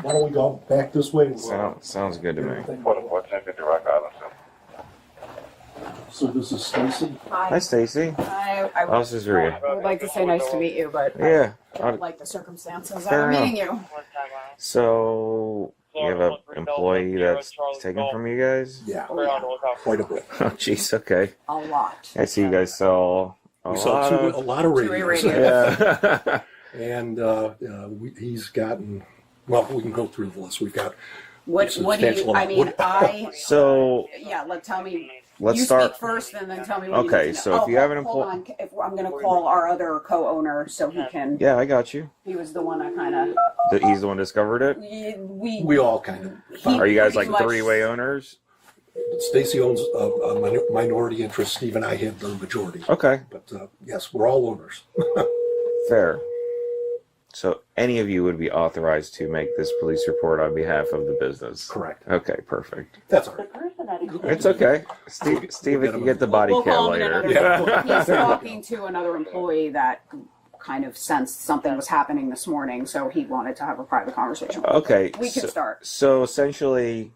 why don't we go back this way? And Sounds good to me. What's in the Rock Island? So this is Stacy. Hi, Stacy. I How's this for you? would like to say nice to meet you, but Yeah. I don't like the circumstances Fair of enough. meeting you. So, you have an employee that's taken from you guys? Yeah, Oh, yeah. quite a bit. Oh, jeez, okay. A lot. I see you guys sell a We lot saw a of... lot of Two-way radios. radio. Yeah. And he's gotten, well, we can go through the list. We've got What do you, I mean, So, tell me. let's you start... speak first and then tell me what Okay, you need to so know. if you have an hold on. If I'm going to call our other co-owner so he can, Yeah, I got you. he was the one that kind of, He's the one who discovered it? we all kind of. Are you guys like pretty much- three-way owners? Stacy owns a minority interest. Steve and I have the majority. Okay, But yes, we're all owners. fair. So any of you would be authorized to make this police report on behalf of the business? Correct. Okay, perfect. That's all right. It's okay. Steve can get the body We'll cam call him later. another- he's talking to another employee that kind of sensed something was happening this morning, so he wanted to have a private conversation with Okay, We can start. So essentially,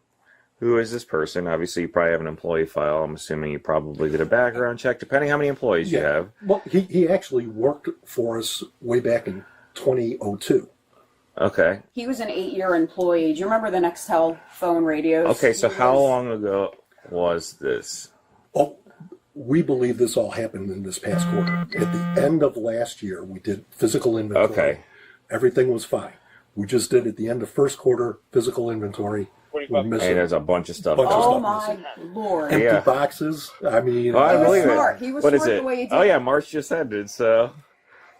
who is this person? Obviously, you probably have an employee file. I'm assuming you probably did a background check, depending how many employees you have. Well, he actually worked for us way back in 2002. Okay. He was an 8-year employee. Do you remember the Nextel phone radios? Okay, so He how was- long ago was this? Oh, we believe this all happened in this past quarter. At the end of last year, we did physical inventory. Okay. Everything was fine. We just did at the end of first quarter physical inventory. We're Hey, missing there's a bunch of stuff. Bunch of Oh stuff my lord. empty Yeah. boxes. I mean, Oh, I He was believe smart. it. He was What is smart it? the way he did Oh yeah, it. March just ended, so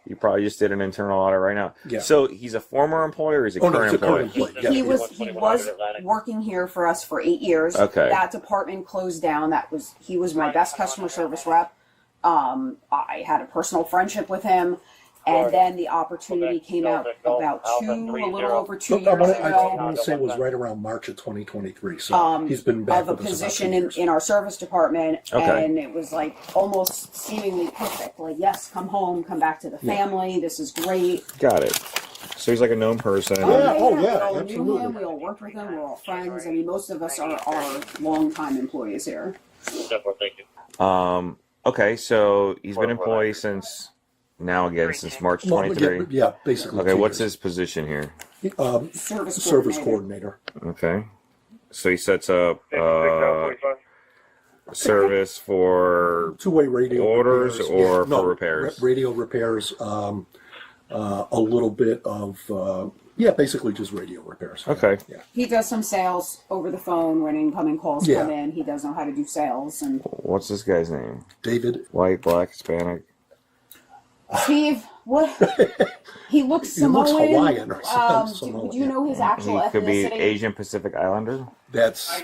you probably just did an internal audit right now. Yeah. So he's a former employee or he's a Oh, no, current he's a current employee? employee. He was working here for us for 8 years. Okay. That department closed down. He was my best customer service rep. I had a personal friendship with him, and then the opportunity came out about a little over 2 years I ago. want to say it was right around March of 2023. So he's been back Of a with us about position 2 years. in our service department, Okay. and it was like almost seemingly perfect. Like, yes, come home, come back to the family. This is great. Got it. So he's like a known person. Yeah, oh, We yeah, all knew absolutely. him. We all worked with him. We're all friends. I mean, most of us are longtime employees here. Okay, so he's been employee since since March Well, 23. yeah, basically. Okay, 2 what's years. his position here? Service coordinator. Okay. So he sets up service for Two-way radio orders repairs. or no, for repairs? Radio repairs. A little bit of basically just radio repairs. Okay. Yeah. He does some sales over the phone when incoming calls Yeah. come in. He does know how to do sales. And What's this guy's name? David. White, black, Hispanic? Steve, what? He looks He looks Samoan. Hawaiian or something. Do you know his actual He could be ethnicity? Asian Pacific Islander? That's.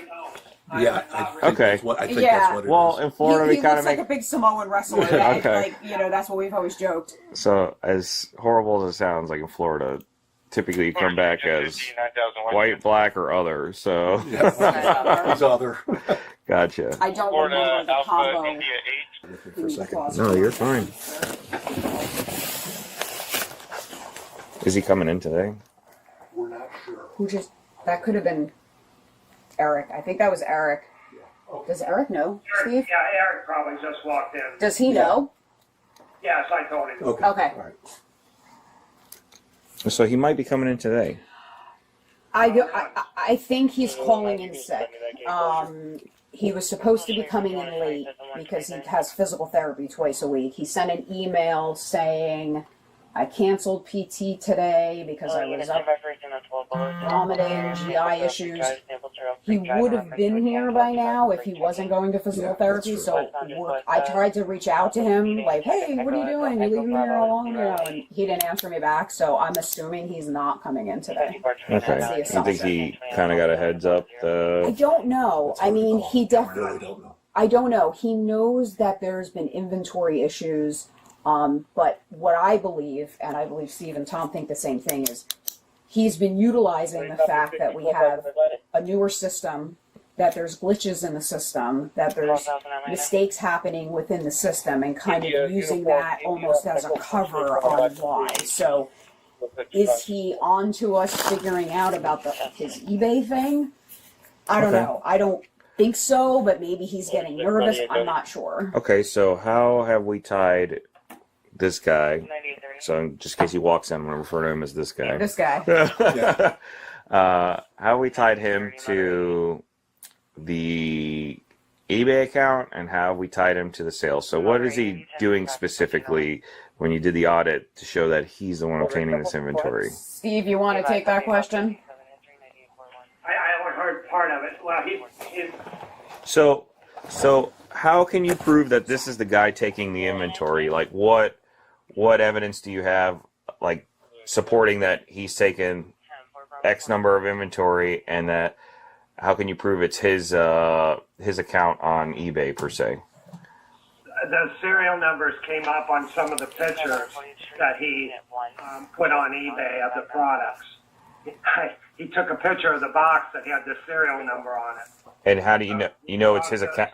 Yeah. I think Okay. That's what, I think Yeah. that's what it is. Well, in Florida, He we kind looks of like make... a big Samoan wrestler. That, Okay. That's what we've always joked. So, as horrible as it sounds, like in Florida, typically you come back as white, black, or other. So, He's other. gotcha. I don't remember the combo. For a second. No, you're fine. Is he coming in today? We're not sure. That could have been Eric. I think that was Eric. Does Eric know, Steve? Yeah, Eric probably just walked in. Does he know? Yes, I told him. Okay. Okay. All right. So he might be coming in today. I think he's calling in sick. He was supposed to be coming in late because he has physical therapy twice a week. He sent an email saying, I canceled PT today because I was up vomiting, GI issues. He would have been here by now if he wasn't going to physical therapy. So I tried to reach out to him, like, hey, what are you doing? You leaving me here alone? And he didn't answer me back. So I'm assuming he's not coming in today. That's the Okay. You think assumption. he kind of got a heads up? I don't know. I mean, he I really definitely. don't know. I don't know. He knows that there's been inventory issues. But what I believe, and I believe Steve and Tom think the same thing, is he's been utilizing the fact that we have a newer system, that there's glitches in the system, that there's mistakes happening within the system, and kind of using that almost as a cover on why. So is he on to us figuring out about his eBay thing? I don't Okay. know. I don't think so, but maybe he's getting nervous. I'm not sure. Okay, so how have we tied this guy? So just in case he walks in, I'm going to refer to him as this guy. This guy. How have we tied him to the eBay account, and how have we tied him to the sales? So what is he doing specifically when you did the audit to show that he's the one obtaining this inventory? Steve, you want to take that question? I only heard part of it. Well, he So how can you prove that this is the guy taking the inventory? Like what evidence do you have, like, supporting that he's taken X number of inventory, and that how can you prove it's his account on eBay per se? the serial numbers came up on some of the pictures that he put on eBay of the products. He took a picture of the box that had the serial number on it. And how do you know? You know it's his account.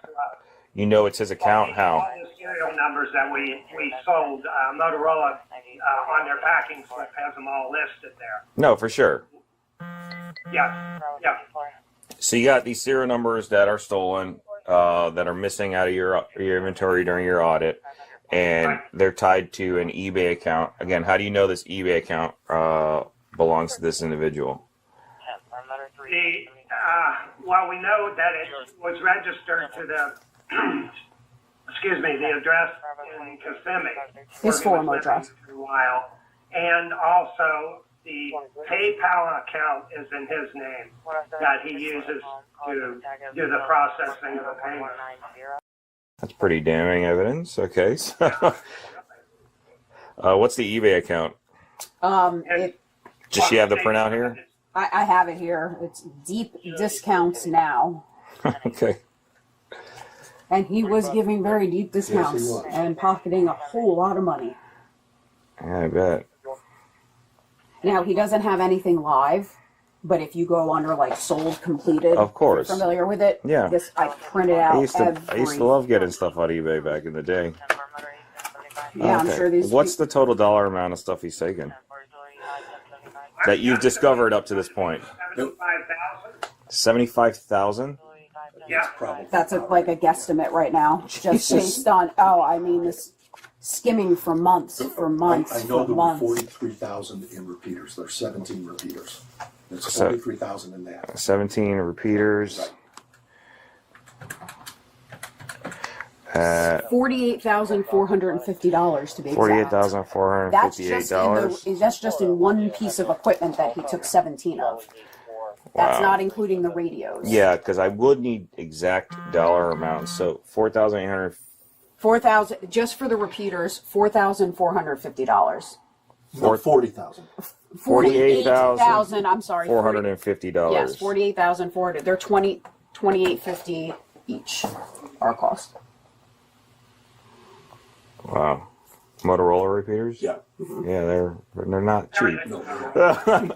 You know it's his account. How? All the serial numbers that we sold, Motorola on their packing slip has them all listed there. No, for sure. Yes. Yeah. So you got these serial numbers that are stolen, that are missing out of your inventory during your audit, and they're tied to an eBay account. Again, how do you know this eBay account belongs to this individual? Well, we know that it was registered to the, the address in Kissimmee. His former address. For a while. And also, the PayPal account is in his name that he uses to do the processing of the payment. That's pretty damning evidence. Okay, so what's the eBay account? Does she have the printout here? I have it here. It's deep discounts now. Okay. And he was giving very deep discounts was. and pocketing a whole lot of money. Yeah, I bet. Now, he doesn't have anything live, but if you go under like sold completed, Of course. if you're familiar with it? Yeah. This I printed out I used to love getting stuff on eBay back in the day. Yeah, I'm sure these What's the total dollar amount of stuff he's taken that you've discovered up to this point? 75,000? 75,000? Yeah. Probably. That's like a guesstimate right now, just based on this skimming for months, I for know there were months. 43,000 in repeaters. There's 17 repeaters. There's So- 43,000 in that. 17 repeaters. $48,450 to be exact. $48,458. That's just in one piece of equipment that he took 17 of. That's Wow. not including the radios. Yeah, because I would need exact dollar amounts. So 4,800. 4,000 just for the repeaters. $4,450. No, 40,000. 48,000. I'm sorry. $450. Yes, 48,400. They're 28.50 each. Our cost. Wow. Motorola repeaters? Yeah. Yeah, they're not cheap. No,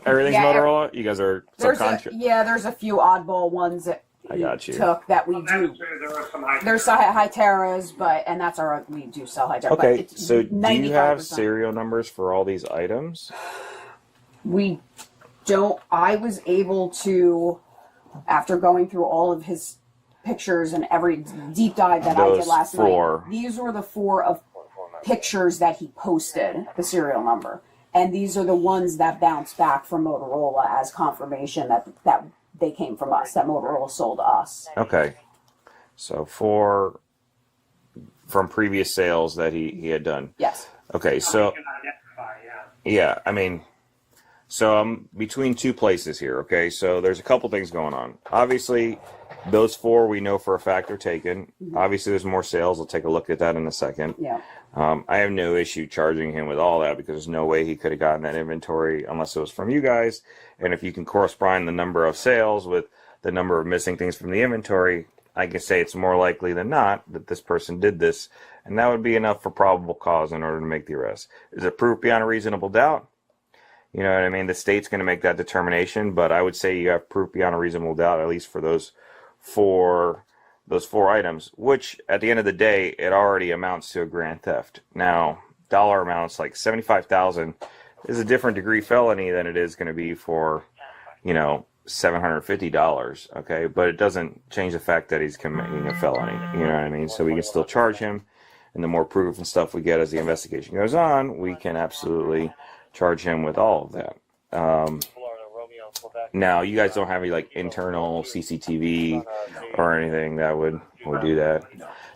Everything's Yeah, Motorola? You guys are subcontract. There's a few oddball ones that I got you. took that we That's do. true. There are some high. There's high terras, and that's we do sell high terra. Okay, but it's so do you have 95%. serial numbers for all these items? We don't. I was able to, after going through all of his pictures and every deep dive that I Those did last four. night. These were the 4 of pictures that he posted, the serial number. And these are the ones that bounced back from Motorola as confirmation that they came from us, that Motorola sold to us. Okay. So 4 from previous sales that he had done. Yes. Okay, so Can identify, yeah, I mean, so I'm between two places here, okay? So there's a couple things going on. Obviously, those 4 we know for a fact are taken. Obviously, there's more sales. We'll take a look at that in a second. Yeah. I have no issue charging him with all that because there's no way he could have gotten that inventory unless it was from you guys. And if you can correspond the number of sales with the number of missing things from the inventory, I can say it's more likely than not that this person did this. And that would be enough for probable cause in order to make the arrest. Is it proof beyond a reasonable doubt? You know what I mean? The state's going to make that determination, but I would say you have proof beyond a reasonable doubt, at least for those four items, which at the end of the day, it already amounts to a grand theft. Now, dollar amounts like 75,000, is a different degree felony than it is going to be for, $750. Okay, but it doesn't change the fact that he's committing a felony. You know what I mean? So we can still charge him, and the more proof and stuff we get as the investigation goes on, we can absolutely charge him with all of that. Now, you guys don't have any like internal CCTV or anything that would do that.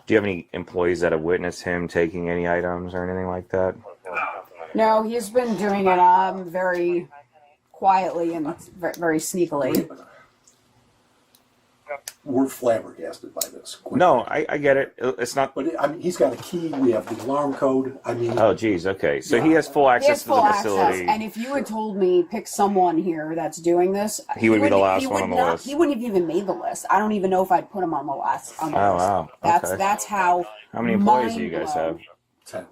Do you have any employees that have witnessed him taking any items or anything like that? No, he's been doing it very quietly and very sneakily. We're flabbergasted by this. No, I get it. It's not. But I mean, he's got a key. We have the alarm code. I mean. Oh, geez. Okay, so he has full access to the facility. And if you had told me pick someone here that's doing this, he would be the last one on the list. He wouldn't have even made the list. I don't even know if I'd put him on the list. Oh, wow. Okay. That's how. How many employees do you guys have? 10.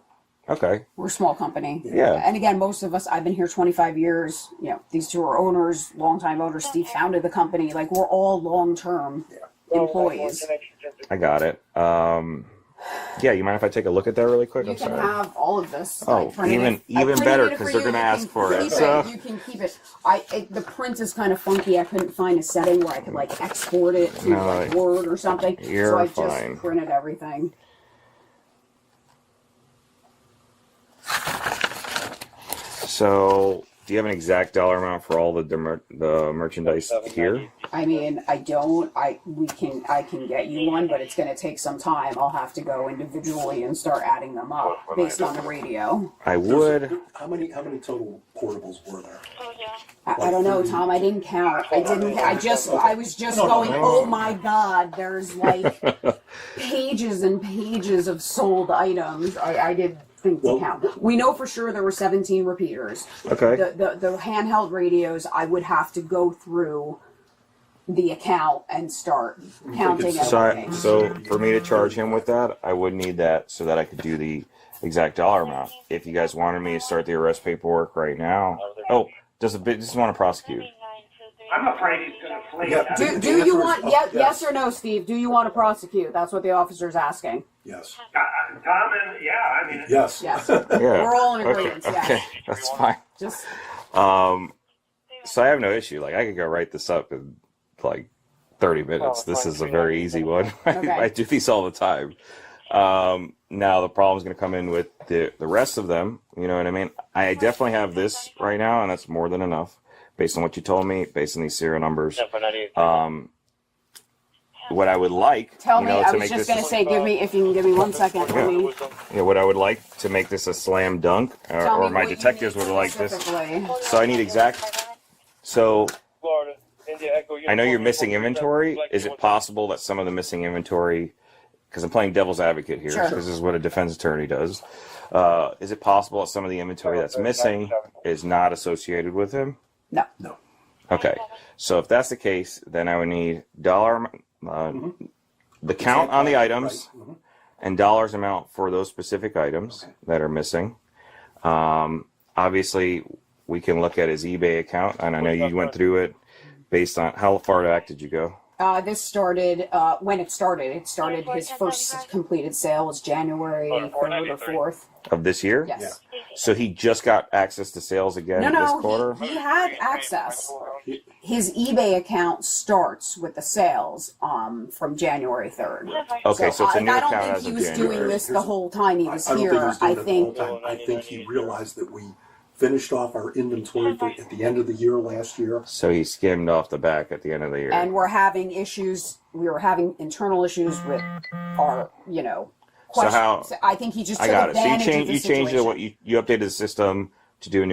Okay. We're a small company. Yeah. And again, most of us, I've been here 25 years. These two are owners, longtime owners. Steve founded the company. Like, we're all long-term employees. I got it. Yeah, you mind if I take a look at that really quick? You I'm can sorry. have all of this. Oh, even better, because they're going to ask for it. So You can keep it. The print is kind of funky. I couldn't find a setting where I could like export it to like Word or something. You're so I fine. just printed everything. So, do you have an exact dollar amount for all the merchandise here? I mean, I don't. I can get you one, but it's going to take some time. I'll have to go individually and start adding them up based on the radio. I would. How many total portables were there? I don't know, Tom. I didn't count. I was just going, oh my God, there's like pages and pages of sold items. I did think to count. We know for sure there were 17 repeaters. Okay. The handheld radios, I would have to go through the account and start counting everything. So for me to charge him with that, I would need that so that I could do the exact dollar amount. If you guys wanted me to start the arrest paperwork right now. Oh, does the business want to prosecute? I'm afraid he's going to flee. Yeah. Do you want, yes or no, Steve? Do you want to prosecute? That's what the officer's asking. Yes. Tom and I mean. Yes. Yes. Yeah. We're all in agreement. Okay, Yes. that's fine. Just So I have no issue. Like, I could go write this up in like 30 minutes. This is a very easy one. Okay. I do these all the time. Now the problem's going to come in with the rest of them. You know what I mean? I definitely have this right now, and that's more than enough based on what you told me, based on these serial numbers. What I would like, tell me. I to was make just this, going to say, if you can give me 1 second. what I would like to make this a slam dunk, or my detectives would like this. So I need exact. So I know you're missing inventory. Is it possible that some of the missing inventory, because I'm playing devil's advocate here, Sure. this is what a defense attorney does. Is it possible that some of the inventory that's missing is not associated with him? No. No. Okay. So if that's the case, then I would need the count on the items and dollars amount for those specific items that are missing. Obviously, we can look at his eBay account, and I know you went through it based on how far back did you go? This started when it started. It started. His first completed sale was January 3rd or 4th. Of this year? Yes. So he just got access to sales again this quarter? He had access. His eBay account starts with the sales from January 3rd. Okay, so it's a new I account don't think as he of was January. doing this the whole time he was I don't here. think he was doing it the whole time. I think he realized that we finished off our inventory at the end of the year last year. So he skimmed off the back at the end of the year. And we're having issues. We were having internal issues with our, questions. So I think he just I took got it. So advantage of the you changed situation. you updated the system to do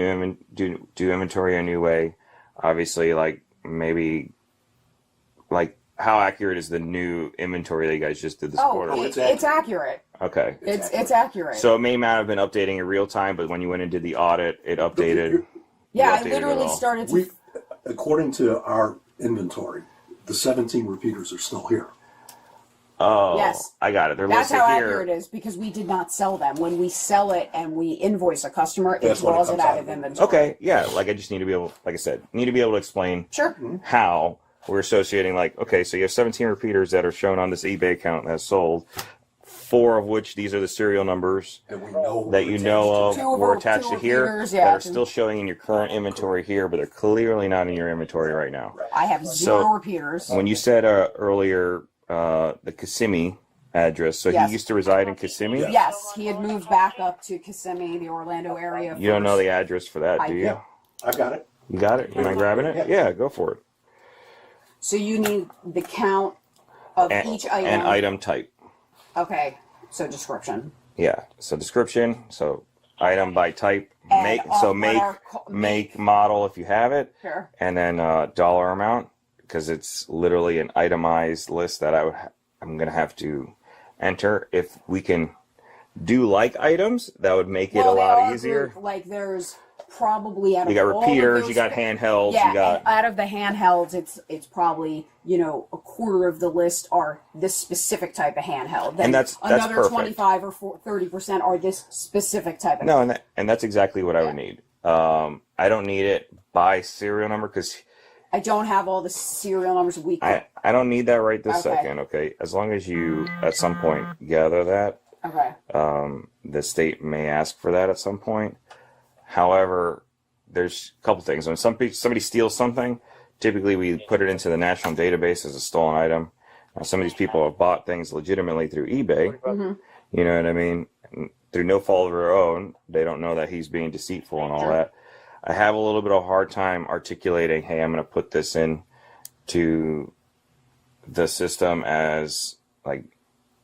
do inventory a new way. Obviously, how accurate is the new inventory that you guys just did this quarter? It's accurate. Okay. It's accurate. So it may not have been updating in real time, but when you went and did the audit, it updated. Yeah, I updated it literally all. started to. According to our inventory, the 17 repeaters are still here. Oh, Yes. I got it. They're That's listed how here. accurate it is because we did not sell them. When we sell it and we invoice a customer, it That's when it draws it comes out out of of inventory. Okay, yeah. Like I just need to be able, like I said, need to be able to explain Sure. how we're associating. Like, okay, so you have 17 repeaters that are shown on this eBay account that has sold. 4 of which these are the serial numbers That we know. that you know of Two of were them- attached two to here repeaters, that yeah. are still showing in your current inventory here, but they're clearly not in your inventory right now. I have So- 0 repeaters. When you said earlier the Kissimmee address, so Yes. he used to reside in Kissimmee? Yes. Yes, he had moved back up to Kissimmee, the Orlando area. You don't know first. the address for that, I do you? Yeah, I've got it. You got it? Am I grabbing it? Yeah, go for it. So you need the count of each item. And item type. Okay, so description. Yeah. So description. So item by type. And Make. what So make, are make, model if you have it, Sure. and then dollar amount, because it's literally an itemized list that I'm gonna have to enter. If we can do like items, that would make it a Well, they lot are easier. grouped, like there's probably out of You got all of repeaters. those You got thi- handhelds. Yeah, You got. and out of the handhelds, it's probably a quarter of the list are this specific type of handheld. Then And that's another perfect. 25 or 30% are this specific type of. No, and that's exactly what I would need. I don't need it by serial number because I don't have all the serial numbers. I don't need that right this Okay. second. Okay, as long as you at some point gather that, Okay. the state may ask for that at some point. However, there's a couple things. When somebody steals something, typically we put it into the national database as a stolen item. Now, some of these people have bought things legitimately through eBay. Mm-hmm. You know what I mean? And through no fault of their own, they don't know that he's being deceitful and all that. I have a little bit of a hard time articulating, hey, I'm going to put this in to the system as like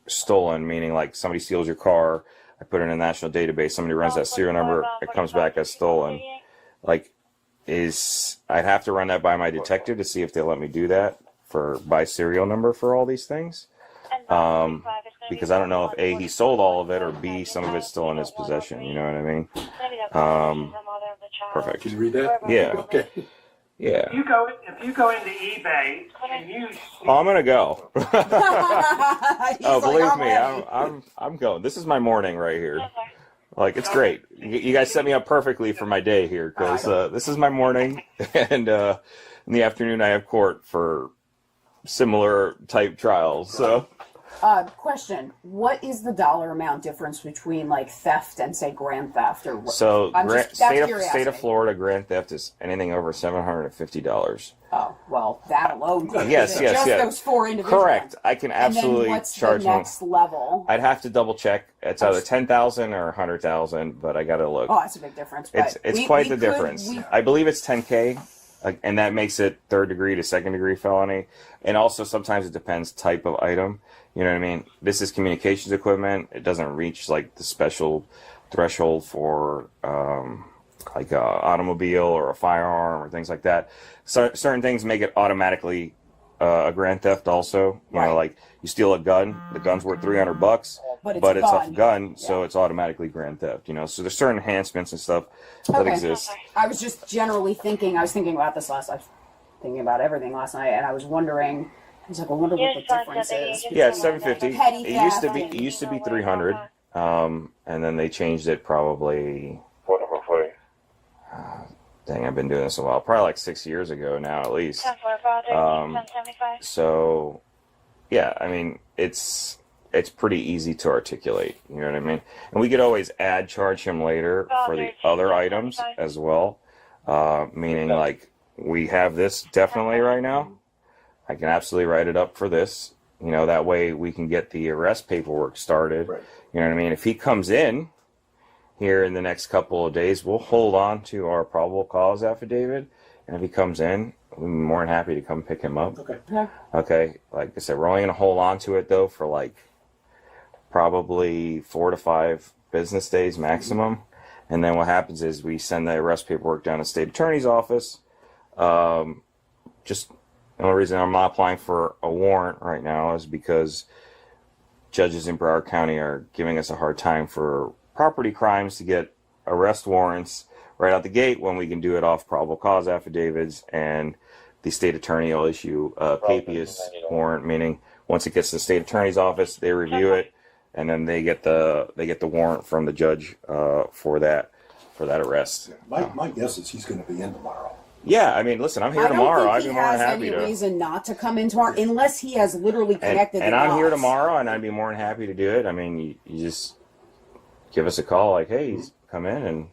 stolen, meaning like somebody steals your car, I put it in a national database, somebody runs that serial number, it comes back as stolen. Like, I'd have to run that by my detective to see if they'll let me do that by serial number for all these things. Because I don't know if A, he sold all of it, or B, some of it's still in his possession, you know what I mean? Perfect. Can you read that? Yeah. Okay. Yeah. If you go into eBay and you Oh, I'm gonna go. Oh, believe me, I'm I'm going. This is my morning right here. Like, it's great. You guys set me up perfectly for my day here, because this is my morning, and in the afternoon I have court for similar type trials. So Question: what is the dollar amount difference between like theft and say grand theft or what? So that's state of curiosity. Florida grand theft is anything over $750. Oh well, that alone. Yes, just yes. those 4 individuals. Correct. I can And then absolutely what's charge the them. next level? I'd have to double check. It's either 10,000 or 100,000, but I gotta look. Oh, that's a big difference. But It's we- quite we the could- difference. we- I believe it's 10K, and that makes it 3rd degree to 2nd degree felony. And also sometimes it depends type of item. You know what I mean? This is communications equipment. It doesn't reach like the special threshold for like a automobile or a firearm or things like that. So certain things make it automatically a grand theft. Also, you know, Right. like you steal a gun, the gun's worth $300, But but it's it's a a gun. gun, so it's automatically grand theft. You know, so there's certain enhancements and stuff that Okay. exist. I was just generally thinking. I was thinking about this last. I was thinking about everything last night, and I was wondering. I was like, I wonder what the difference is. Yeah, it's 750. Petty It used to theft. be 300, and then they changed it probably. Phone number for you. Dang, I've been doing this a while. Probably like 6 years ago now, at least. So, yeah, I mean, it's pretty easy to articulate. You know what I mean? And we could always charge him later for the other items as well. Meaning, like, we have this definitely right now. I can absolutely write it up for this. You know, that way we can get the arrest paperwork started. Right. You know what I mean? If he comes in here in the next couple of days, we'll hold on to our probable cause affidavit. And if he comes in, we'll be more than happy to come pick him up. Okay. Yeah. Okay. Like I said, we're only going to hold on to it, though, for like probably 4 to 5 business days maximum. And then what happens is we send the arrest paperwork down to the state attorney's office. Just the only reason I'm not applying for a warrant right now is because judges in Broward County are giving us a hard time for property crimes to get arrest warrants right out the gate when we can do it off probable cause affidavits, and the state attorney will issue a capious warrant, meaning once it gets to the state attorney's office, they review it, and then they get the warrant from the judge for that arrest. My guess is he's going to be in tomorrow. Yeah, I mean, listen, I'm here I don't tomorrow. think I'd he be more than has happy any to. reason not to come in tomorrow, unless he has literally connected And the I'm here dots. tomorrow, and I'd be more than happy to do it. I mean, you just give us a call, like, hey, he's come in, and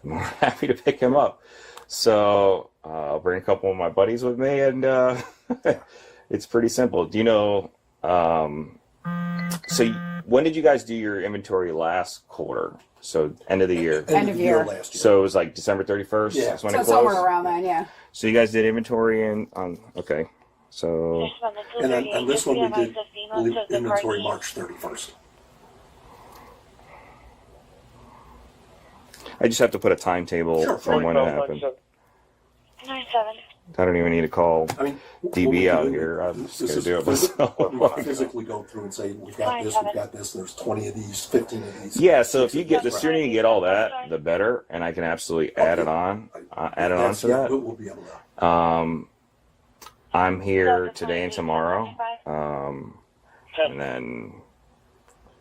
I'm more happy to pick him up. So I'll bring a couple of my buddies with me, and it's pretty simple. Do you know? So when did you guys do your inventory last quarter? So end of the year. End of year. last year. So it was like December 31st. Yeah. That's when So it somewhere closed. around then, yeah. So you guys did inventory on okay. So And on this one, we did inventory March 31st. I just have to put a timetable Sure. from when it happened. 97. I don't even need to call I mean, what DB we out do here. I'm is just going to do it myself. we physically go through and say, we've got this, there's 20 of these, 15 of these. Yeah, so if you get, the sooner you get all that, the better, and I can absolutely add it on, to that. We'll be able to. I'm here today and tomorrow, and then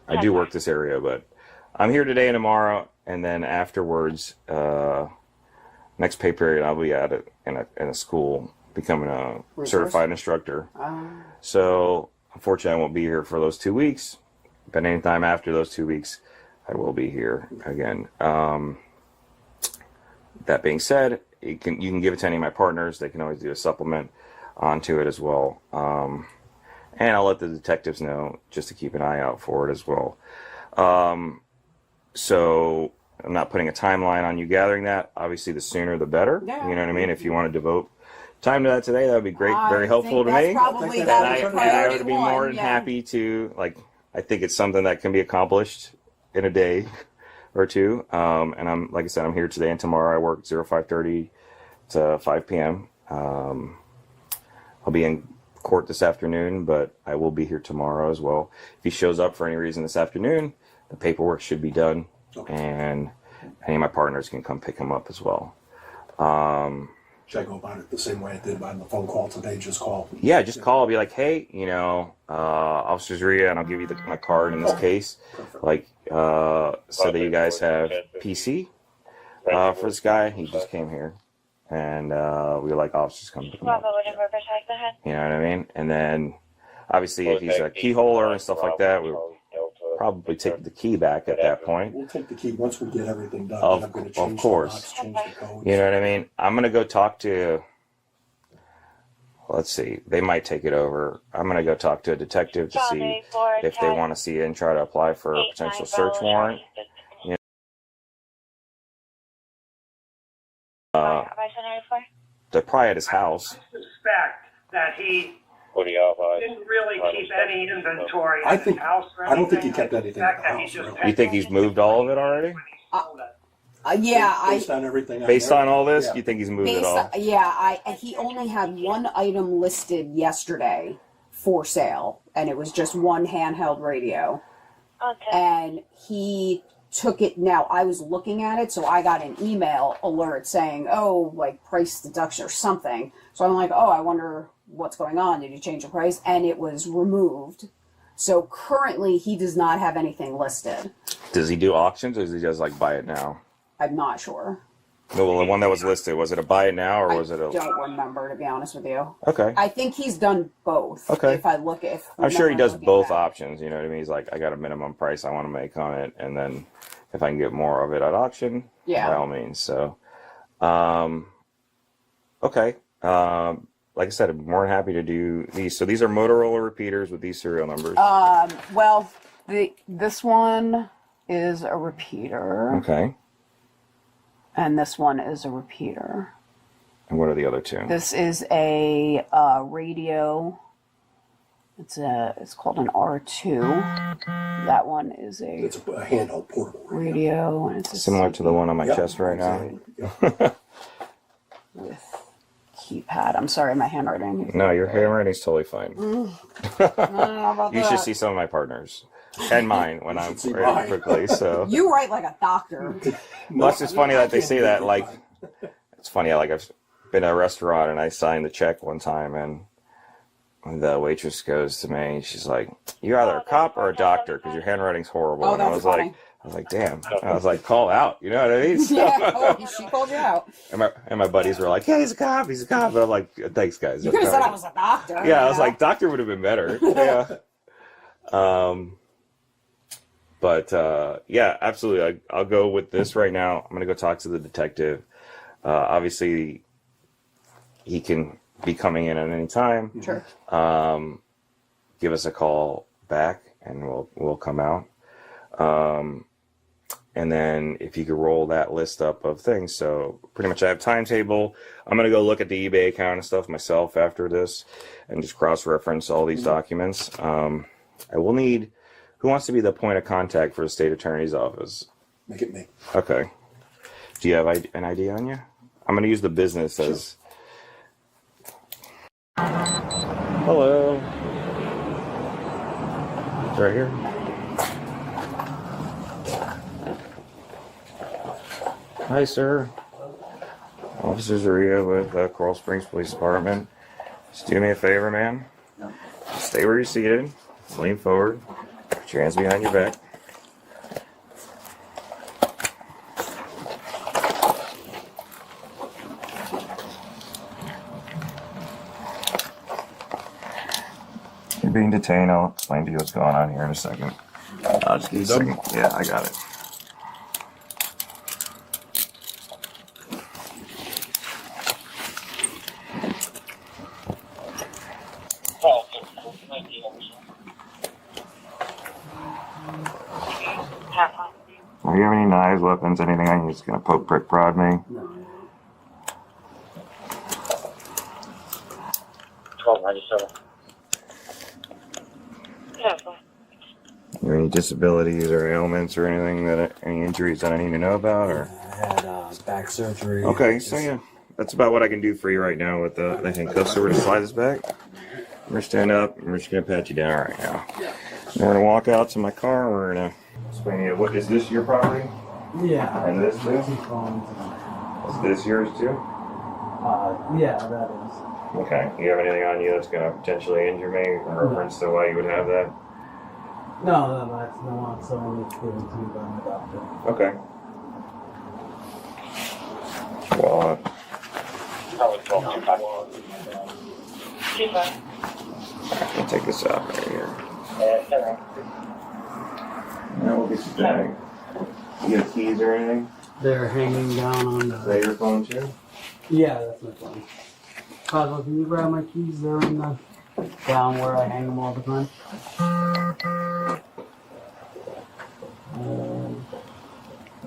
I do work this area, but I'm here today and tomorrow, and then afterwards, next pay period, I'll be at it in a school, becoming a certified instructor. So unfortunately, I won't be here for those 2 weeks, but anytime after those 2 weeks, I will be here again. That being said, you can give it to any of my partners. They can always do a supplement onto it as well. And I'll let the detectives know just to keep an eye out for it as well. So I'm not putting a timeline on you gathering that. Obviously, the sooner the better. Yeah. You know what I mean? If you want to devote time to that today, that would be great. Very helpful to me. Probably And that I priority would be one, more than yeah. happy to, I think it's something that can be accomplished in a day or two. And I'm, like I said, I'm here today and tomorrow. I work 05:30 to 5 p.m. I'll be in court this afternoon, but I will be here tomorrow as well. If he shows up for any reason this afternoon, the paperwork should be done, and any of my partners can come pick him up as well. Should I go about it the same way I did on the phone call today? Just call. Yeah, just call. Be like, hey, Officer Zaria, and I'll give you my card in this case. Perfect. So that you guys have PC for this guy. He just came here, and we were like, officers come pick him up. You know what I mean? And then, obviously, if he's a keyholder and stuff like that, we'll probably take the key back at that point. We'll take the key once we get everything done. Of I'm going to change the course. locks, change the codes. You know what I mean? I'm going to go talk to, let's see, they might take it over. I'm going to go talk to a detective to see if they want to see it and try to apply for a potential search warrant. They're probably at his house. I suspect that he didn't really keep any inventory I in his think- house or I don't think he anything. kept anything I in the suspect that he house, just really. had You think he's moved all of it already? Yeah, Based on everything. Based on all this, Yeah. you think he's moved it all? he only had one item listed yesterday for sale, and it was just one handheld radio. Okay. And he took it. Now I was looking at it, so I got an email alert saying, "Oh, like price deduction or something." So I'm like, "Oh, I wonder what's going on. Did you change the price?" And it was removed. So currently, he does not have anything listed. Does he do auctions, or does he just buy it now? I'm not sure. Well, the one that was listed, was it a buy it now, or was it a? Don't remember, to be honest with you. Okay. I think he's done both. Okay. If I look at, I'm sure he does looking both back. options. You know what I mean? He's like, I got a minimum price I want to make on it, and then if I can get more of it at auction, Yeah. by all means. So, okay. Like I said, I'm more than happy to do these. So these are Motorola repeaters with these serial numbers. Well, this one is a repeater, Okay. and this one is a repeater. And what are the other two? This is a radio. It's called an R2. That one is a It's a handheld portable radio. radio, and it's a Similar to the one on my Yep, chest right now. exactly. Yep. with keypad. I'm sorry, my handwriting. No, your handwriting's totally fine. I don't know about You that. should see some of my partners and mine when I'm should see writing mine. quickly. So You write like a doctor. well, it's just funny that they can't say do that. it. Like, it's funny. I've been at a restaurant and I signed the check one time, and the waitress goes to me. She's like, "You're either a cop or a doctor because your handwriting's horrible." Oh, and I that's was funny. like, I was like, damn. I was like, call out. You know what I mean? So, Yeah, oh, she called you out. and my buddies were like, yeah, he's a cop. He's a cop. But I'm like, thanks, guys. You could have said I was a doctor. Yeah, I was like, doctor would have been better. Yeah. Yeah, absolutely. I'll go with this right now. I'm going to go talk to the detective. Obviously, he can be coming in at any time. Sure. Give us a call back, and we'll come out. And then if you could roll that list up of things. So pretty much I have timetable. I'm going to go look at the eBay account and stuff myself after this and just cross-reference all these documents. I will need, who wants to be the point of contact for the state attorney's office? Make it me. Okay. Do you have an ID on you? I'm going to use the business as... Hello. It's right here. Hi, sir. Officer Zaria with Coral Springs Police Department. Just do me a favor, man. Stay where you're seated. Lean forward. Put your hands behind your back. You're being detained. I'll explain to you what's going on here in a second. I'll just give you a second. Yeah, I got it. Do you have any knives, weapons, anything on you that's going to poke, prick, prod me? No. 1297. Yeah, fine. You have any disabilities or ailments or anything any injuries that I need to know about? Or I had back surgery. okay, so yeah, that's about what I can do for you right now with the handcuffs. So we're gonna slide this back. We're gonna stand up. And we're just gonna pat you down right now. And we're gonna walk out to my car. We're gonna explain to you, what is this your property? Yeah. And this too? Is this yours too? Yeah, that is. Okay. You have anything on you that's gonna potentially injure me in reference to why you would have that? No, that's the one. Someone was given to me by my doctor. Okay. Well, Probably 1225. She's fine. I'll take this out right here. Yeah, Now we'll get your bag. You got keys or anything? They're hanging down on Is that your phone too? Yeah, that's my phone. Cosmo, can you grab my keys? They're in the down where I hang them all the time.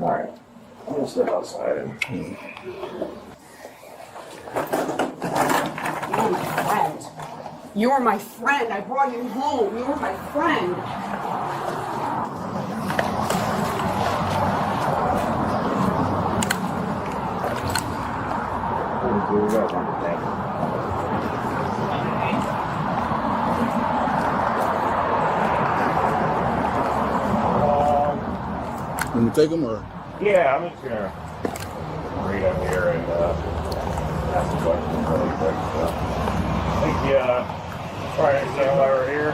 Alright. I'm gonna step outside and You were my friend. I brought you home. You were my friend. Let me take them or? yeah, I'm just gonna read up here and ask some questions really quick. So. I think probably understand why we're here.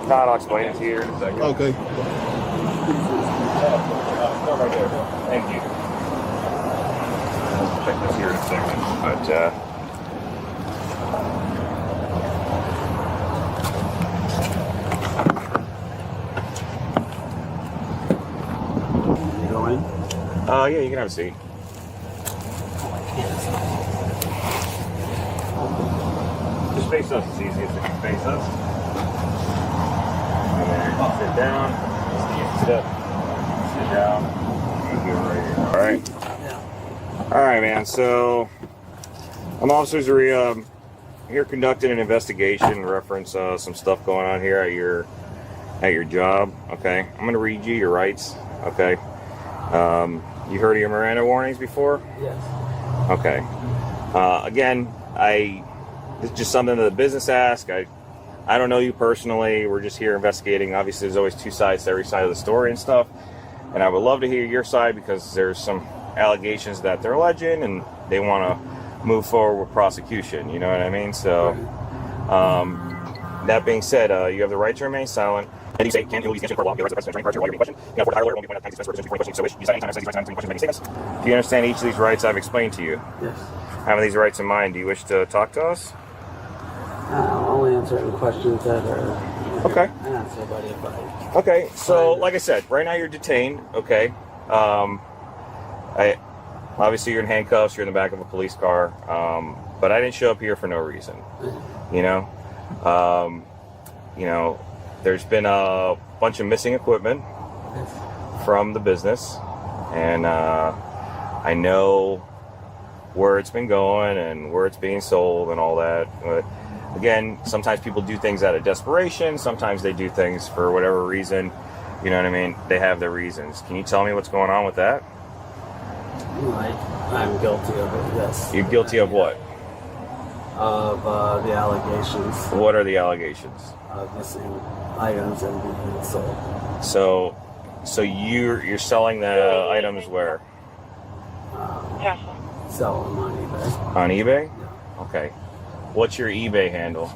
Todd, I'll explain it to you in a second. Okay. Start right there. Thank you. I'll check this here in a second. But You go in? yeah, you can have a seat. Just face us. It's easiest if you face us. And then sit down. Sit up. Sit down. All right. Yeah. All right, man. So I'm Officer Zaria. I'm here conducting an investigation in reference some stuff going on here at your job. Okay, I'm gonna read you your rights. Okay. You heard of your Miranda warnings before? Yes. Okay. Again, this is just something that the business asks. I don't know you personally. We're just here investigating. Obviously, there's always two sides to every side of the story and stuff. And I would love to hear your side because there's some allegations that they're alleging and they want to move forward with prosecution. You know what I mean? So, that being said, you have the right to remain silent. And you say, can't deal with these court law, be the rights of the president, while you're being questioned. You can afford to hire a lawyer, won't be appointed at the time to express questions, so wish. You decide anytime to exercise these rights, any questions, make statements. Do you understand each of these rights I've explained to you? Yes. Having these rights in mind, do you wish to talk to us? Only answer any questions that are Okay. answered by anybody. Okay, so like I said, right now you're detained. Okay, obviously you're in handcuffs. You're in the back of a police car. But I didn't show up here for no reason. You know, there's been a bunch of missing equipment from the business, and I know where it's been going and where it's being sold and all that. But again, sometimes people do things out of desperation. Sometimes they do things for whatever reason. You know what I mean? They have their reasons. Can you tell me what's going on with that? I'm guilty of it, yes. You're guilty of what? Of the allegations What are the allegations? of missing items and being sold. So you're selling the items where? Sell them on eBay. On eBay? Yeah. Okay. What's your eBay handle?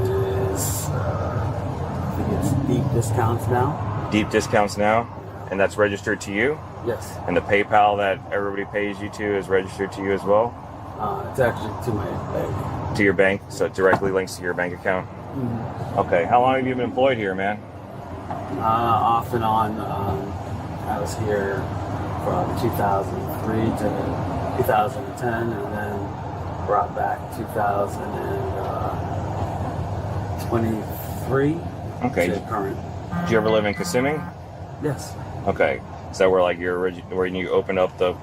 It is, I think it's deep discounts now. Deep Discounts Now? And that's registered to you? Yes. And the PayPal that everybody pays you to is registered to you as well? It's actually to my bank. To your bank? So it directly links to your bank account? Mm-hmm. Okay. How long have you been employed here, man? Off and on. I was here from 2003 to 2010, and then brought back 2023 Okay. to current. Did you ever live in Kissimmee? Yes. Okay. Is that where when you opened up the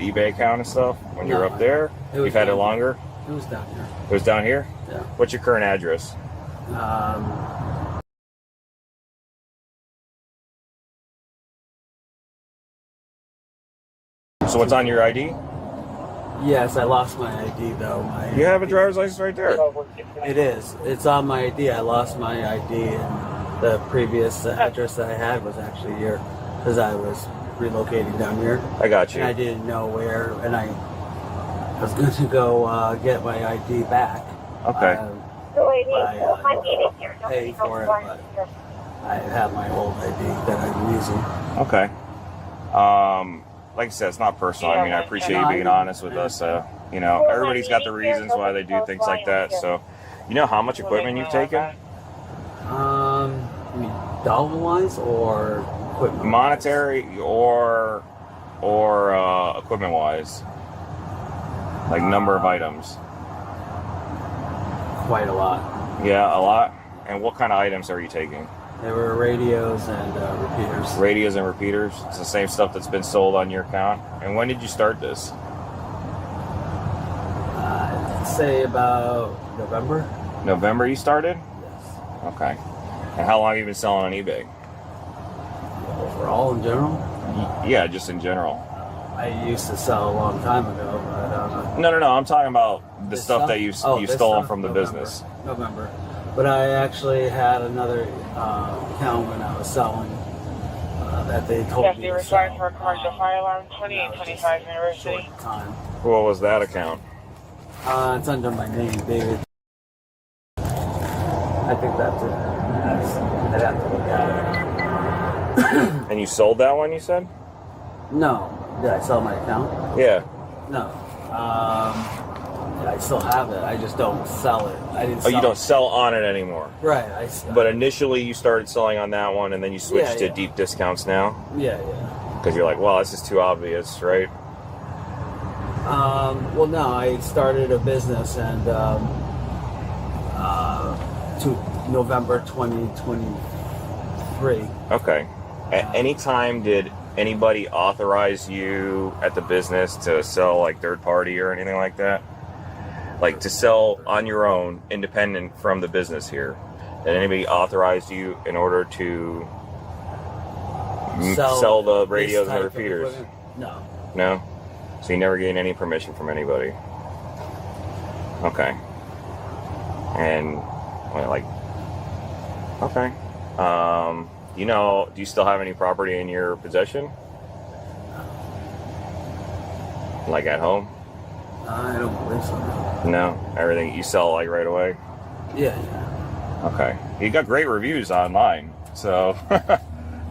eBay account and stuff when you were No, up there? it was You've had it down longer? It was down here. It was down here? Yeah. What's your current address? So what's on your ID? Yes, I lost my ID though. You have a driver's license right there. It is. It's on my ID. I lost my ID, and the previous address that I had was actually here because I was relocating down here. I got you. And I didn't know where, and I was going to go get my ID back. Okay. Pay for it, but I have my old ID that I'm using. Okay. Like I said, it's not personal. I mean, I appreciate you being honest with us. Everybody's got the reasons why they do things like that. So, you know how much equipment you've taken? You mean dollar-wise or equipment? Monetary or equipment-wise? Like number of items? Quite a lot. Yeah, a lot. And what kind of items are you taking? There were radios and repeaters. Radios and repeaters. It's the same stuff that's been sold on your account. And when did you start this? I'd say about November. November you started? Yes. Okay. And how long have you been selling on eBay? Overall, in general, Yeah, just in general. I used to sell a long time ago, but No. I'm talking about the this stuff that you've this stolen stuff? from the November. business. November. But I actually had another account when I was selling that they told Yes, me you're to required sell. for a commercial fire alarm, That 2825 was just University. short time. What was that account? It's under my name, David. I think that's it. I'd have to look at it. And you sold that one, you said? No. Did I sell my account? Yeah. No. I still have it. I just don't sell it. I didn't. Oh, Sell you don't it. sell on it anymore. Right. But initially you started selling on that one and then you switched Yeah, to yeah. Deep Discounts now? Yeah. Because you're like, well, this is too obvious, right? Well, no. I started a business and to November 2023. Okay. At any time did anybody authorize you at the business to sell like third party or anything like that? Like to sell on your own, independent from the business here? Did anybody authorize you in order to sell the this radios and type the of repeaters? equipment? No. No? So you never gained any permission from anybody? Okay. And, well, like, okay. Do you still have any property in your possession? Like at home? I don't believe so. No. No? Everything you sell like right away? Yeah. Okay. You got great reviews online, so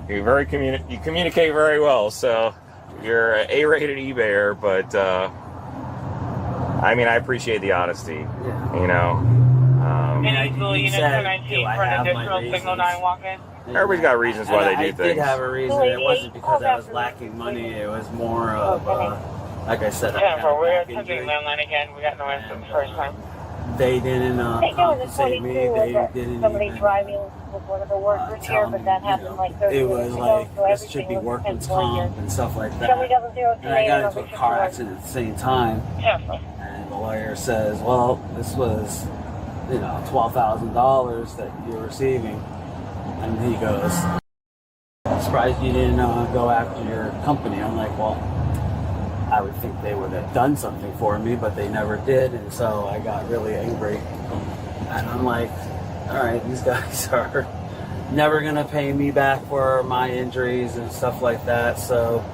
you communicate very well. So you're an A-rated eBayer, but I mean, I appreciate the honesty. Yeah. You know, Any blue units said, for 19 do I for an have my additional signal reasons? 9 walk-in. everybody's got reasons why they do I things. did have a reason. It wasn't because I was lacking money. It was more of, like I said, I Jennifer, got a we're back attempting injury. landline again. We got no answer the first time. They didn't They know the compensate 22 me. They was didn't somebody even driving with one of the workers here, tell but me, that you happened know, like 30 it minutes was ago, like, so this everything should be was workman's 10 for you. comp and stuff like Show that. me 00 And I got number into a car 51. accident at the same time. Jennifer. And the lawyer says, well, this was, you know, $12,000 that you're receiving. And he goes, I'm surprised you didn't go after your company. I'm like, well, I would think they would have done something for me, but they never did. And so I got really angry. And I'm like, all right, these guys are never going to pay me back for my injuries and stuff like that. So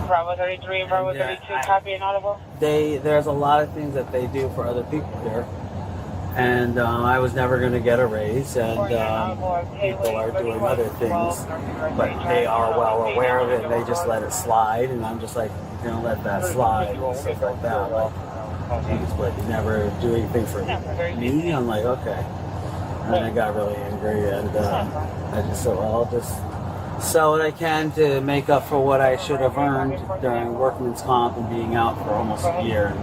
Bravo 33 and Bravo Yeah, 32, copy and audible. there's a lot of things that they do for other people here. And I was never going to get a raise, and people are doing other things, but they are well aware of it, and they just let it slide, and I'm just like, you're going to let that slide, and stuff like that, like, geez, but you never do anything for me? I'm like, okay. And I got really angry, and I just said, well, I'll just sell what I can to make up for what I should have earned during workman's comp and being out for almost a year.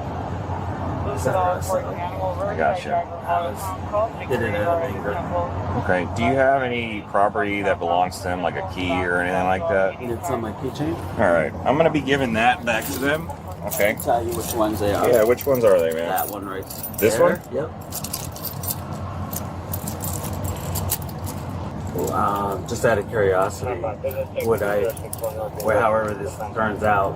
etc. So I gotcha. did it out of anger. Okay. Do you have any property that belongs to them, like a key or anything like that? It's on my keychain. All right. I'm gonna be giving that back to them. Okay. I'll tell you which ones they are. Yeah. Which ones are they, man? That one right This there. one? Yep. Just out of curiosity, would I, however this turns out,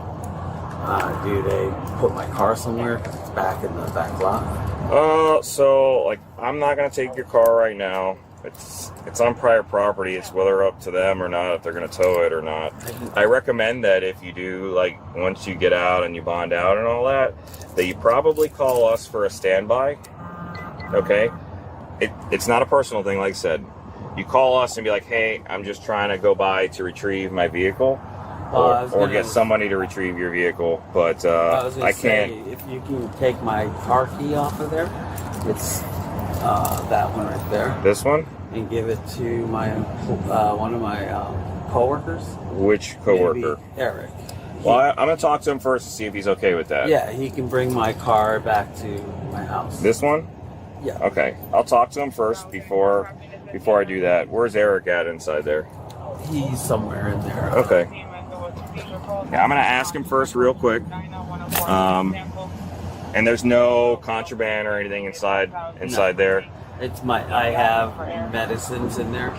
do they put my car somewhere because it's back in the back lot? So like, I'm not gonna take your car right now. It's on private property. It's whether up to them or not if they're gonna tow it or not. I recommend that if you do, like, once you get out and you bond out and all that, that you probably call us for a standby. Okay. It's not a personal thing, like I said. You call us and be like, hey, I'm just trying to go by to retrieve my vehicle. Or get somebody to retrieve your vehicle, but I can't. If you can take my car key off of there, it's that one right there, This one? and give it to my one of my coworkers. Which coworker? Maybe Eric. Well, I'm gonna talk to him first to see if he's okay with that. Yeah, he can bring my car back to my house. This one? Yeah. Okay, I'll talk to him first before I do that. Where's Eric at inside there? He's somewhere in there. Okay. Yeah, I'm gonna ask him first, real quick. And there's no contraband or anything inside No. there. It's I have medicines in there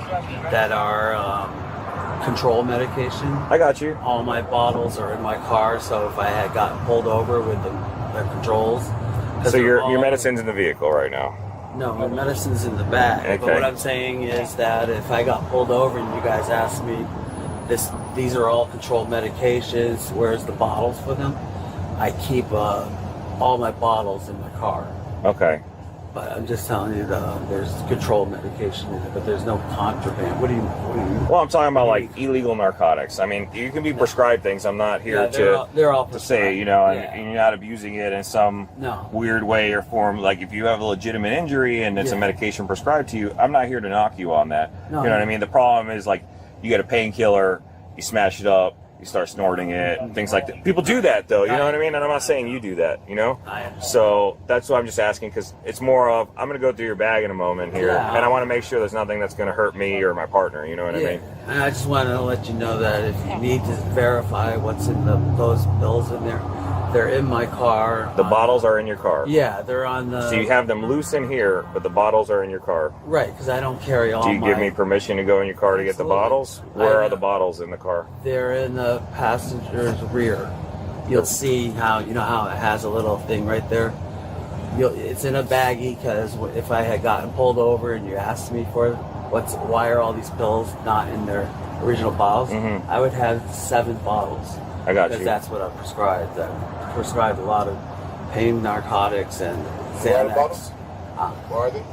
that are control medication. I got you. All my bottles are in my car, so if I had gotten pulled over with the controls. 'cause So they're your all- medicine's in the vehicle right now. No, my medicine's in the bag. But Okay. what I'm saying is that if I got pulled over and you guys asked me, these are all controlled medications, where's the bottles for them? I keep all my bottles in my car. Okay. But I'm just telling you, there's controlled medication in it, but there's no contraband. What do you mean? Well, I'm talking about like illegal narcotics. I mean, you can be prescribed things. I'm not here they're all to say, prescribed. and you're not abusing it in some No. weird way or form. Like if you have a legitimate injury and it's a Yeah. medication prescribed to you, I'm not here to knock you on that. No. You know what I mean? The problem is like you get a painkiller, you smash it up, you start snorting it, things like that. People do that though, you know what I mean? And I'm not saying you do that, you know? So that's what I'm just asking, because it's more of, I'm going to go through your bag in a moment here, Yeah. and I want to make sure there's nothing that's going to hurt me or my partner, you know what I mean? And I just wanted to let you know that if you need to verify what's in those pills in there, they're in my car. The bottles are in your car. Yeah, they're on the. So you have them loose in here, but the bottles are in your car. Right, because I don't carry all Do you my. give me permission to go in your car to get the Absolutely. bottles? Where I- are the bottles in the car? They're in the passenger's rear. You'll see how it has a little thing right there. It's in a baggie because if I had gotten pulled over and you asked me for why are all these pills not in their original bottles, Mhm. I would have 7 bottles. I got Because you. that's what I'm prescribed. I'm prescribed a lot of pain narcotics and Where are the Xanax. bottles? Where are they?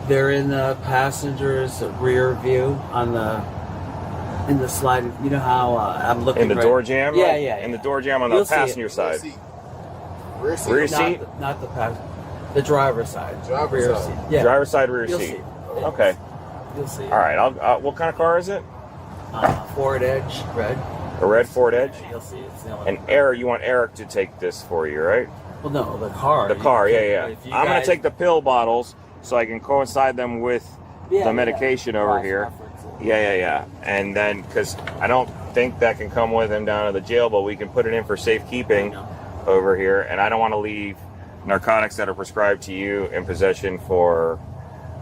They're in the passenger's rear view in the slide. You know how I'm looking In the door jamb? Yeah, right? yeah. In the door jamb on You'll the see it. passenger side. Rear seat. Rear seat? Not the the driver's side. Driver's rear side. seat. Yeah. Driver's side, rear You'll seat. see. Okay. You'll see. All right. What kind of car is it? Ford Edge, red. A red Ford Edge? You'll see. It's the And Eric, you want Eric to take this for you, right? Well, no, the car. The car, yeah. If you I'm going guys- to take the pill bottles so I can coincide them with the medication over Cross here. reference it. Yeah. And then, because I don't think that can come with him down to the jail, but we can put it in for safekeeping over here. And I don't want to leave narcotics that are prescribed to you in possession for,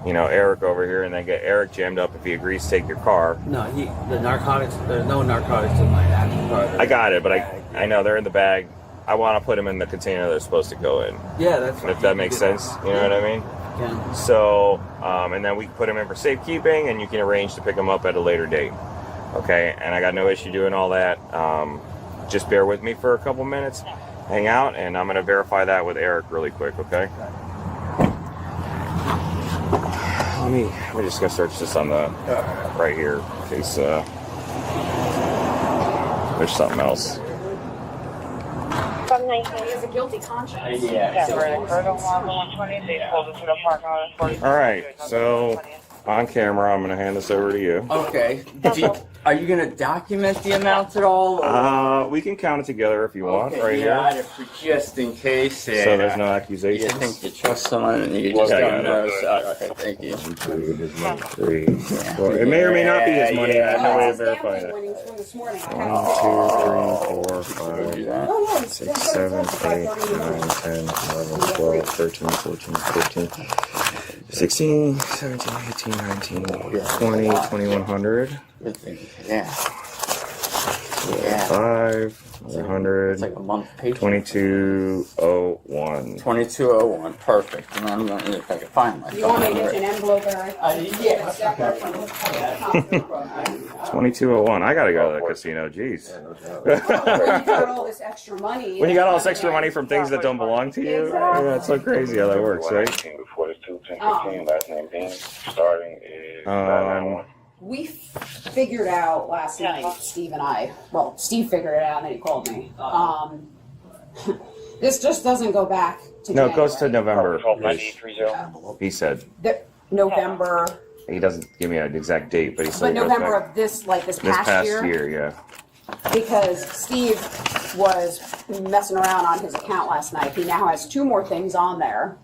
Eric over here, and then get Eric jammed up if he agrees to take your car. No, the narcotics. There's no narcotics in my actual car. I got it, but I know they're in the bag. I want to put them in the container they're supposed to go in. Yeah, that's fine. If that makes sense, you know what I mean? Yeah. So, and then we can put them in for safekeeping, and you can arrange to pick them up at a later date. Okay, and I got no issue doing all that. Just bear with me for a couple minutes, hang out, and I'm going to verify that with Eric really quick, okay? We're just going to search this on the, right here, in case there's something else. From 19. He has a guilty conscience. Yeah, we're further along 120. They pulled us to the parking lot at 40. All right, so on camera, I'm going to hand this over to you. Okay. Are you going to document the amounts at all? We can count it together if you want, right yeah, here. Just in case. So there's no You accusations. think you trust someone and you just Okay, don't got know. it. So, okay, thank you. 1, 2, his money, 3, 4. It may or may not be his money. I have no way to verify that. 1, 2, 3, 4, 5, 6, 7, 8, 9, 10, 11, 12, 13, 14, 15, 16, 17, 18, 19, 20, 2100. Good thing. Yeah. 5, 100, It's like a month paycheck. 2201. 2201. Perfect. And I'm going to, if I can find my You want me to get phone. you an envelope, Eric? Yeah. Separate from the 2201. I gotta go to the casino. Jeez. You got all this extra money. When you got all this extra money from things that don't belong to you, Exactly. yeah, it's so crazy how that works, right? Before this 21015, last name Bean. Starting is 991. We figured out last night, Steve and I, well, Steve figured it out and then he called me. This just doesn't go back to No, it goes to January. November. He said November, he doesn't give me an exact date, but he but said it goes November back of this this past past year. year. Yeah. Because Steve was messing around on his account last night. He now has 2 more things on there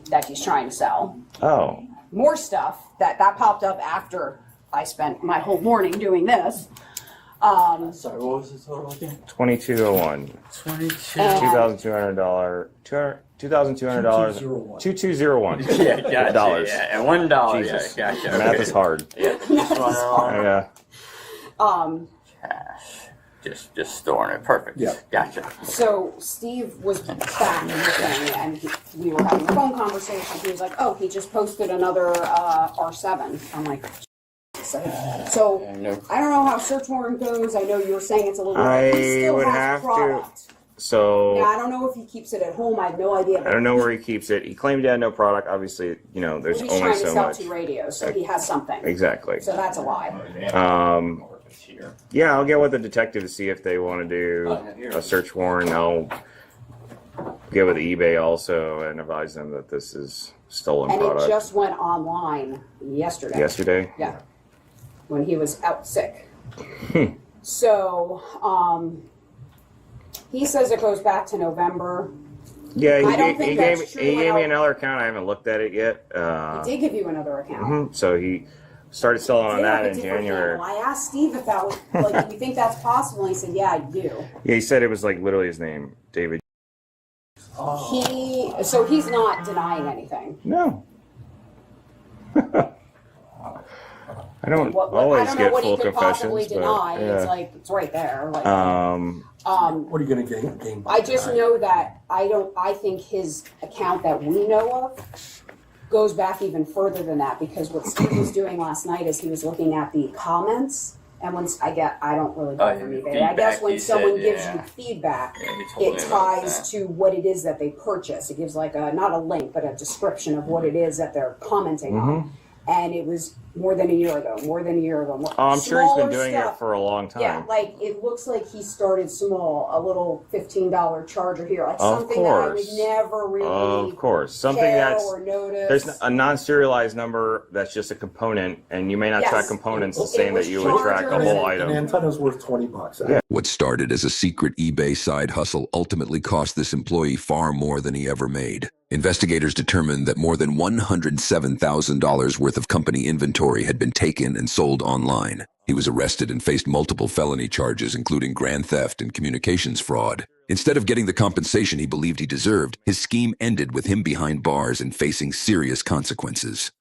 that he's trying to sell. Oh. More stuff that popped up after I spent my whole morning doing this. Sorry, what was the total again? 2201. 22. And- $2,200. $2,200. 2201. Yeah, gotcha. Dollars. Yeah, and $1. Jesus. Yeah, gotcha. Math okay. is hard. Yeah, just one Yeah. cash. Just storing it. Perfect. Yeah. Gotcha. So Steve was back in the thing, and we were having a phone conversation. He was like, "Oh, he just posted another R7." I'm like, so I know. I don't know how search warrant goes. I know you were saying it's a little. I he still would has have to- product. So. Yeah, I don't know if he keeps it at home. I have no idea. I don't know where he keeps it. He claimed he had no product. Obviously, there's He's only trying to so sell much. 2 radios, so he has something. Exactly. So that's a lie. Yeah, I'll get with the detective to see if they want to do a search warrant. I'll get with eBay also and advise them that this is stolen And product. it just went online yesterday. Yesterday? Yeah. When he was out sick. So, he says it goes back to November. Yeah, I don't think that's he true. gave I me don't- another account. I haven't looked at it yet. He did give you another account. So he started selling on Did have that a in different January. handle. I asked Steve if that was, like, do you think that's possible? And he said, yeah, I do. Yeah, he said it was like literally his name, David. So he's not denying anything. No. I don't I always don't know get what he full could possibly confessions, deny. but yeah. It's like, it's right there. Like, What are you going to gain by I just that? know that I think his account that we know of goes back even further than that, because what Steve was doing last night is he was looking at the comments And once I don't really buy from eBay. I feedback, guess when you someone said, gives yeah. you feedback, Yeah, he told it me about ties that. to what it is that they purchase. It gives like not a link, but a description of what it is that they're commenting on. And it was more than a year ago. Oh, I'm sure he's been doing stuff. it for a long time. Yeah, like it looks like he started small, a little $15 charger here, like Of something that I would course. never really Of course. Something care that's or notice. there's a non-serialized number that's just a component, and you may not Yes. track components the It same was that you would track a chargers whole and- An item. antenna's worth $20. Yeah. What started as a secret eBay side hustle ultimately cost this employee far more than he ever made. Investigators determined that more than $107,000 worth of company inventory had been taken and sold online. He was arrested and faced multiple felony charges, including grand theft and communications fraud. Instead of getting the compensation he believed he deserved, his scheme ended with him behind bars and facing serious consequences.